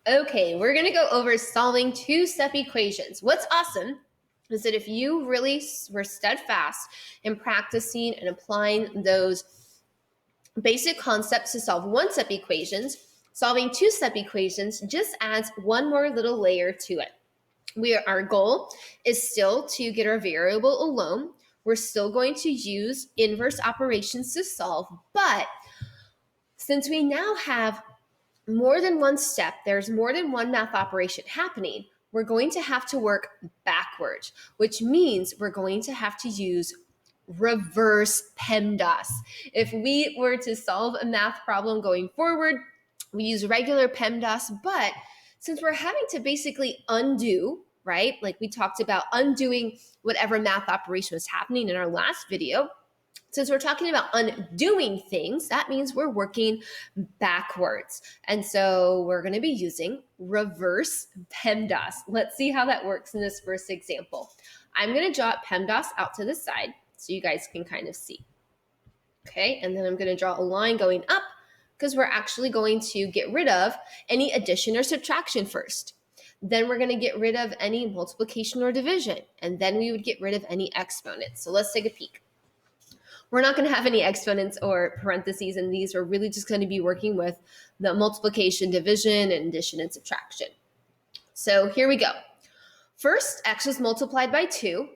Okay, we're going to go over solving two-step equations. What's awesome is that if you really were steadfast in practicing and applying those basic concepts to solve one-step equations, solving two-step equations just adds one more little layer to it. Our goal is still to get our variable alone. We're still going to use inverse operations to solve, but since we now have more than one step, there's more than one math operation happening, we're going to have to work backwards, which means we're going to have to use reverse PEMDAS. If we were to solve a math problem going forward, we use regular PEMDAS, but since we're having to basically undo, right? Like we talked about undoing whatever math operation was happening in our last video, since we're talking about undoing things, that means we're working backwards. And so we're going to be using reverse PEMDAS. Let's see how that works in this first example. I'm going to jot PEMDAS out to the side so you guys can kind of see. Okay, and then I'm going to draw a line going up because we're actually going to get rid of any addition or subtraction first. Then we're going to get rid of any multiplication or division, and then we would get rid of any exponents. So let's take a peek. We're not going to have any exponents or parentheses in these. We're really just going to be working with the multiplication, division, and addition and subtraction. So here we go. First, x was multiplied by 2,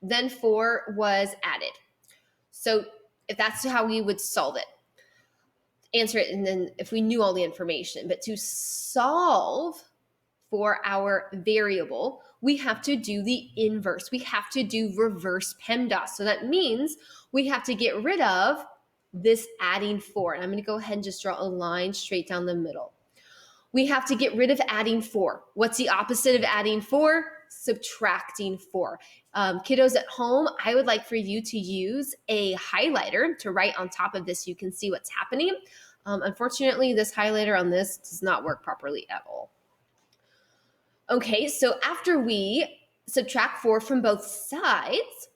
then 4 was added. So if that's how we would solve it, answer it, and then if we knew all the information. But to solve for our variable, we have to do the inverse. We have to do reverse PEMDAS. So that means we have to get rid of this adding 4. And I'm going to go ahead and just draw a line straight down the middle. We have to get rid of adding 4. What's the opposite of adding 4? Subtracting 4. Kiddos at home, I would like for you to use a highlighter to write on top of this so you can see what's happening. Unfortunately, this highlighter on this does not work properly at all. Okay, so after we subtract 4 from both sides,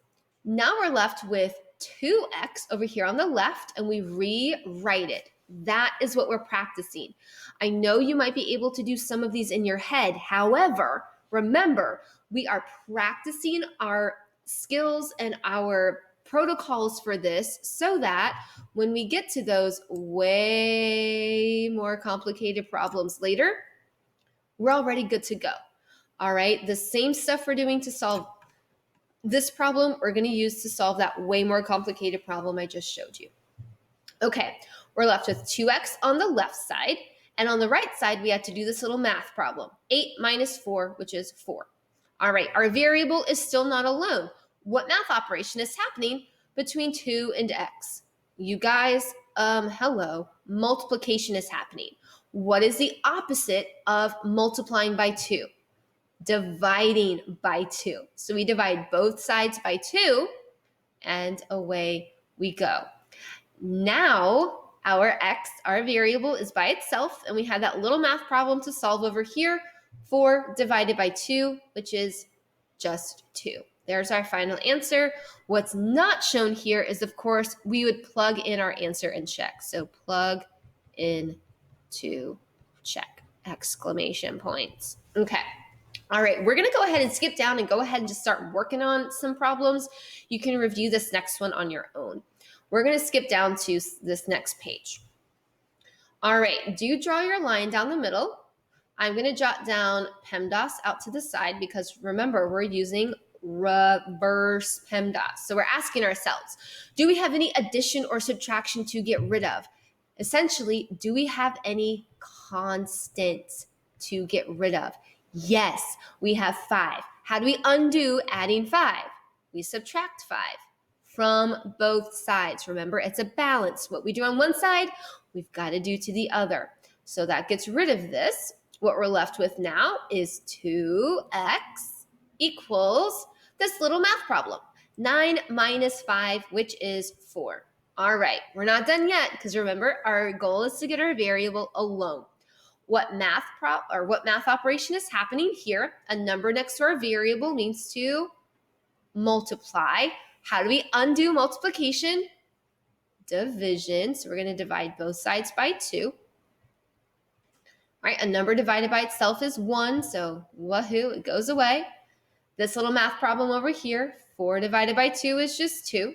now we're left with 2x over here on the left, and we rewrite it. That is what we're practicing. I know you might be able to do some of these in your head. However, remember, we are practicing our skills and our protocols for this so that when we get to those way more complicated problems later, we're already good to go. All right, the same stuff we're doing to solve this problem, we're going to use to solve that way more complicated problem I just showed you. Okay, we're left with 2x on the left side, and on the right side, we had to do this little math problem. 8 minus 4, which is 4. All right, our variable is still not alone. What math operation is happening between 2 and x? You guys, hello, multiplication is happening. What is the opposite of multiplying by 2? Dividing by 2. So we divide both sides by 2, and away we go. Now our x, our variable, is by itself, and we have that little math problem to solve over here. 4 divided by 2, which is just 2. There's our final answer. What's not shown here is, of course, we would plug in our answer and check. So plug in to check, exclamation points. Okay. All right, we're going to go ahead and skip down and go ahead and just start working on some problems. You can review this next one on your own. We're going to skip down to this next page. All right, do draw your line down the middle. I'm going to jot down PEMDAS out to the side because remember, we're using reverse PEMDAS. So we're asking ourselves, do we have any addition or subtraction to get rid of? Essentially, do we have any constants to get rid of? Yes, we have 5. How do we undo adding 5? We subtract 5 from both sides. Remember, it's a balance. What we do on one side, we've got to do to the other. So that gets rid of this. What we're left with now is 2x equals this little math problem. 9 minus 5, which is 4. All right, we're not done yet because remember, our goal is to get our variable alone. What math operation is happening here? A number next to our variable needs to multiply. How do we undo multiplication? Division. So we're going to divide both sides by 2. right? A number divided by itself is 1, so woohoo, it goes away. This little math problem over here, 4 divided by 2 is just 2.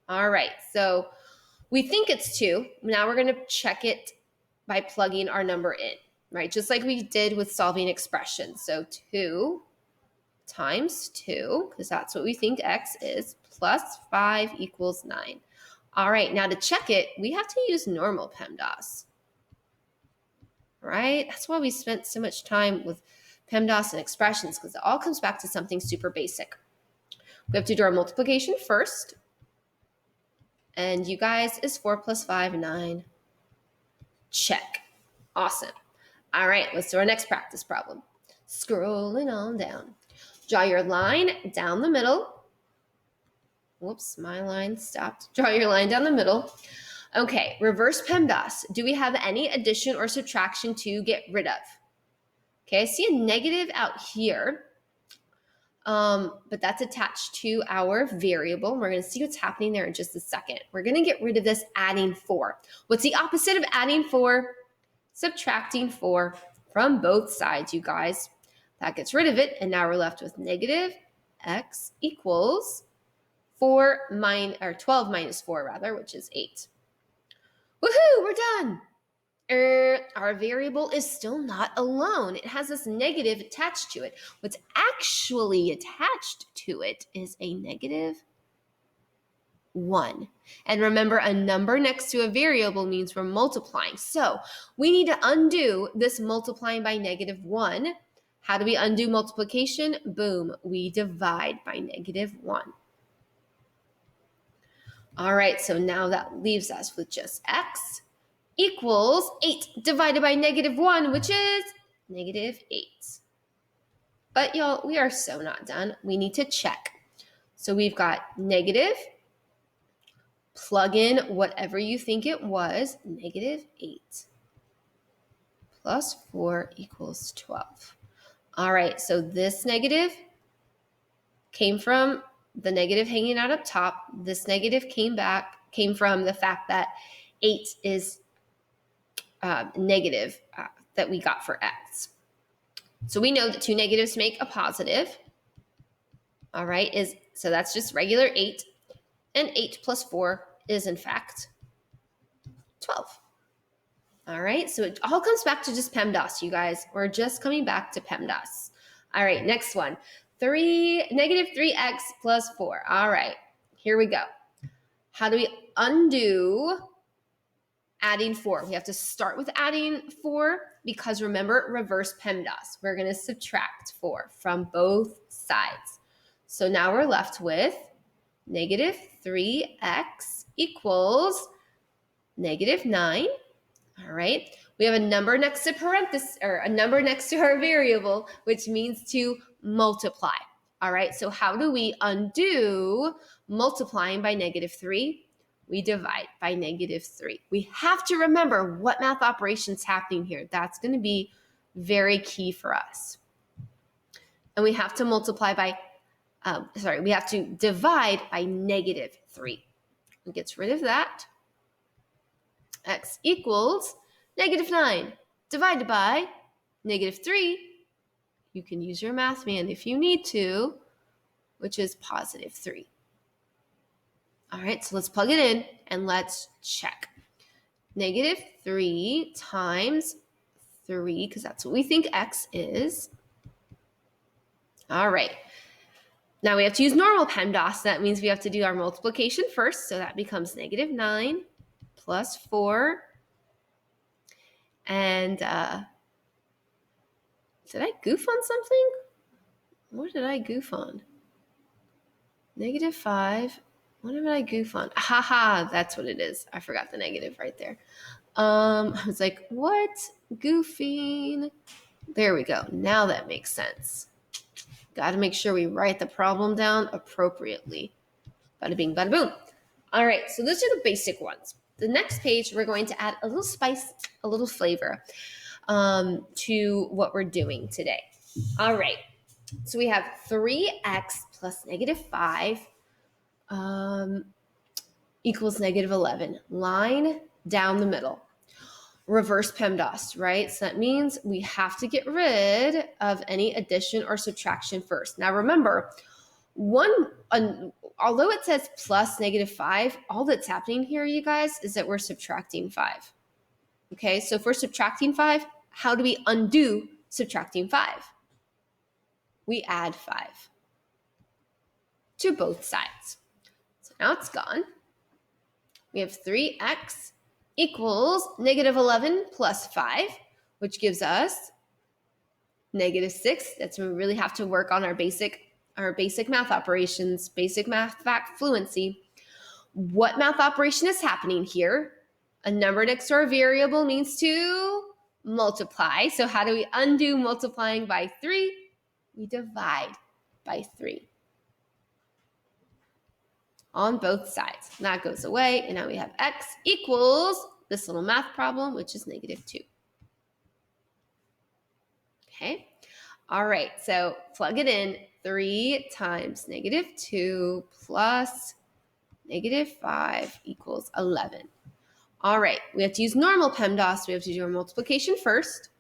All right, so we think it's 2. Now we're going to check it by plugging our number in, right? Just like we did with solving expressions. So 2 times 2, because that's what we think x is, plus 5 equals 9. All right, now to check it, we have to use normal PEMDAS, right? That's why we spent so much time with PEMDAS and expressions, because it all comes back to something super basic. We have to do our multiplication first. And you guys, is 4 plus 5, 9. Check. Awesome. All right, let's do our next practice problem. Scrolling on down. Draw your line down the middle. Whoops, my line stopped. Draw your line down the middle. Okay, reverse PEMDAS. Do we have any addition or subtraction to get rid of? Okay, I see a negative out here, but that's attached to our variable. We're going to see what's happening there in just a second. We're going to get rid of this adding 4. What's the opposite of adding 4? Subtracting 4 from both sides, you guys. That gets rid of it, and now we're left with negative x equals 12 minus 4 rather, which is 8. Woohoo, we're done. Our variable is still not alone. It has this negative attached to it. What's actually attached to it is a negative 1. And remember, a number next to a variable means we're multiplying. So we need to undo this multiplying by negative 1. How do we undo multiplication? Boom, we divide by negative 1. All right, so now that leaves us with just x equals 8 divided by negative 1, which is negative 8. But y'all, we are so not done. We need to check. So we've got negative, plug in whatever you think it was, negative 8 plus 4 equals 12. All right, so this negative came from the negative hanging out up top. This negative came from the fact that 8 is negative that we got for x. So we know that 2 negatives make a positive. All right, so that's just regular 8. And 8 plus 4 is in fact 12. All right, so it all comes back to just PEMDAS, you guys. We're just coming back to PEMDAS. All right, next one. Negative 3x plus 4. All right, here we go. How do we undo adding 4? We have to start with adding 4 because remember, reverse PEMDAS. We're going to subtract 4 from both sides. So now we're left with negative 3x equals negative 9. All right. We have a number next to parentheses, or a number next to our variable, which means to multiply. All right. So how do we undo multiplying by negative 3? We divide by negative 3. We have to remember what math operation's happening here. That's going to be very key for us. And we have to multiply by, we have to divide by negative 3. It gets rid of that. X equals negative 9 divided by negative 3. You can use your math man if you need to, which is positive 3. All right, so let's plug it in and let's check. Negative 3 times 3, because that's what we think x is. All right. Now we have to use normal PEMDAS. That means we have to do our multiplication first. So that becomes negative 9 plus 4. And did I goof on something? What did I goof on? Negative 5. What did I goof on? Haha, that's what it is. I forgot the negative right there. I was like, what? Goofing. There we go. Now that makes sense. Got to make sure we write the problem down appropriately. Bada bing, bada boom. All right, so those are the basic ones. The next page, we're going to add a little spice, a little flavor to what we're doing today. All right, so we have 3x plus negative 5 equals negative 11. Line down the middle. reverse PEMDAS, right? So that means we have to get rid of any addition or subtraction first. Now remember, although it says plus -5, all that's happening here, you guys, is that we're subtracting 5. Okay, so if we're subtracting 5, how do we undo subtracting 5? We add 5 to both sides. So now it's gone. We have 3x equals -11 plus 5, which gives us -6. That's when we really have to work on our basic math operations, basic math fact fluency. What math operation is happening here? A number next to our variable means to multiply. So how do we undo multiplying by 3? We divide by 3 on both sides. And that goes away, and now we have x equals this little math problem, which is -2. Okay, all right, so plug it in. 3 times -2 plus -5 equals 11. All right, we have to use normal PEMDAS. We have to do our multiplication first.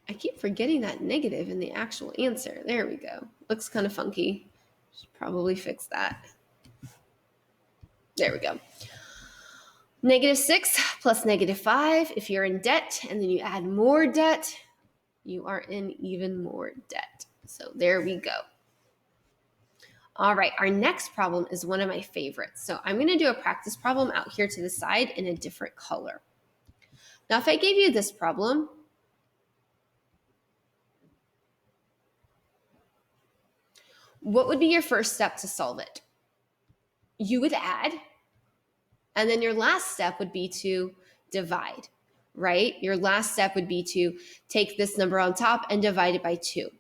I keep forgetting that negative in the actual answer. There we go. Looks kind of funky. Should probably fix that. There we go. -6 plus -5. If you're in debt and then you add more debt, you are in even more debt. So there we go. All right, our next problem is one of my favorites. So I'm going to do a practice problem out here to the side in a different color. Now, if I gave you this problem, what would be your first step to solve it? You would add, and then your last step would be to divide, right? Your last step would be to take this number on top and divide it by 2.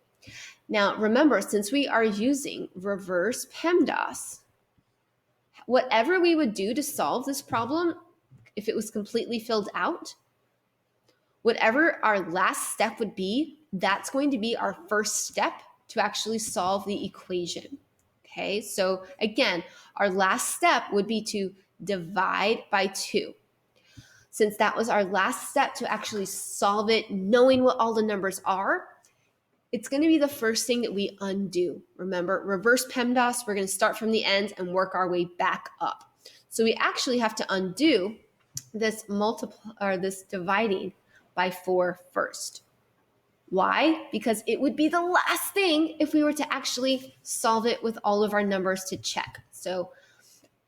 Now, remember, since we are using reverse PEMDAS, whatever we would do to solve this problem, if it was completely filled out, whatever our last step would be, that's going to be our first step to actually solve the equation. Okay, so again, our last step would be to divide by 2. Since that was our last step to actually solve it, knowing what all the numbers are, it's going to be the first thing that we undo. Remember, reverse PEMDAS, we're going to start from the end and work our way back up. So we actually have to undo this this dividing by 4 first. Why? Because it would be the last thing if we were to actually solve it with all of our numbers to check. So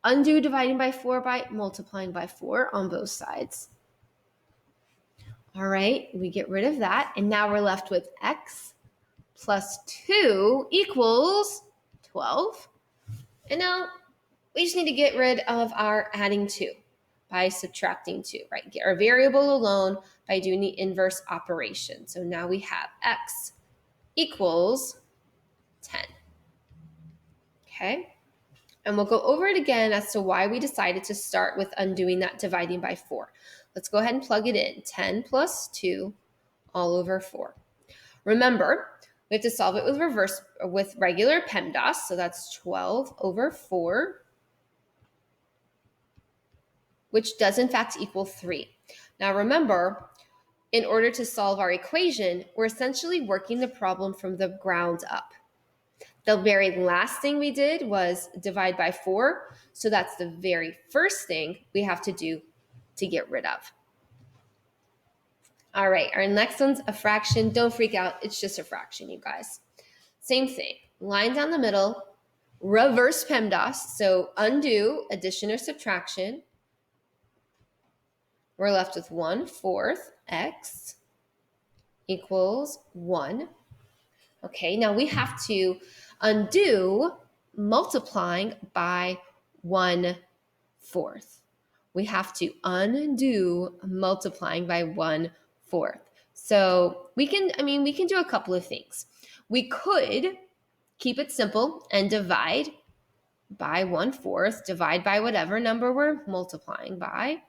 undo dividing by 4 by multiplying by 4 on both sides. All right, we get rid of that. And now we're left with x plus 2 equals 12. And now we just need to get rid of our adding 2 by subtracting 2, right? Get our variable alone by doing the inverse operation. So now we have x equals 10. Okay? And we'll go over it again as to why we decided to start with undoing that dividing by 4. Let's go ahead and plug it in. 10 plus 2 all over 4. Remember, we have to solve it with regular PEMDAS. So that's 12 over 4. Which does in fact equal 3. Now remember, in order to solve our equation, we're essentially working the problem from the ground up. The very last thing we did was divide by 4, so that's the very first thing we have to do to get rid of. All right, our next one's a fraction. Don't freak out, it's just a fraction, you guys. Same thing, line down the middle, reverse PEMDAS, so undo addition or subtraction. We're left with 1/4 x equals 1. Okay, now we have to undo multiplying by 1/4. We have to undo multiplying by 1/4. So we can do a couple of things. We could keep it simple and divide by 1/4, divide by whatever number we're multiplying by.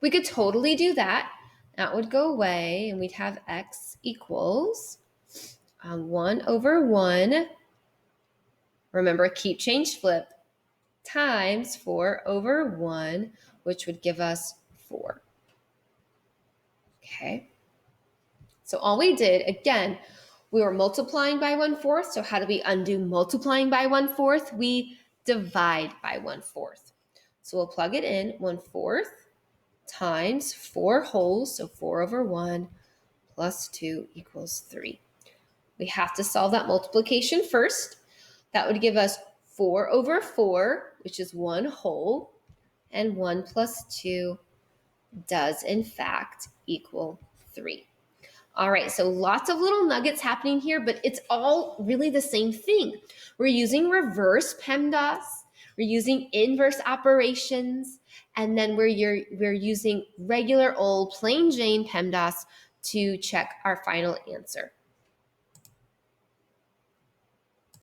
We could totally do that. That would go away, and we'd have x equals 1 over 1. Remember, keep, change, flip. times 4 over 1, which would give us 4. Okay. So all we did, again, we were multiplying by 1/4. So how do we undo multiplying by 1/4? We divide by 1/4. So we'll plug it in, 1/4 times 4 wholes, so 4 over 1 plus 2 equals 3. We have to solve that multiplication first. That would give us 4 over 4, which is 1 whole, and 1 plus 2 does in fact equal 3. All right, so lots of little nuggets happening here, but it's all really the same thing. We're using reverse PEMDAS, we're using inverse operations, and then we're using regular old plain Jane PEMDAS to check our final answer.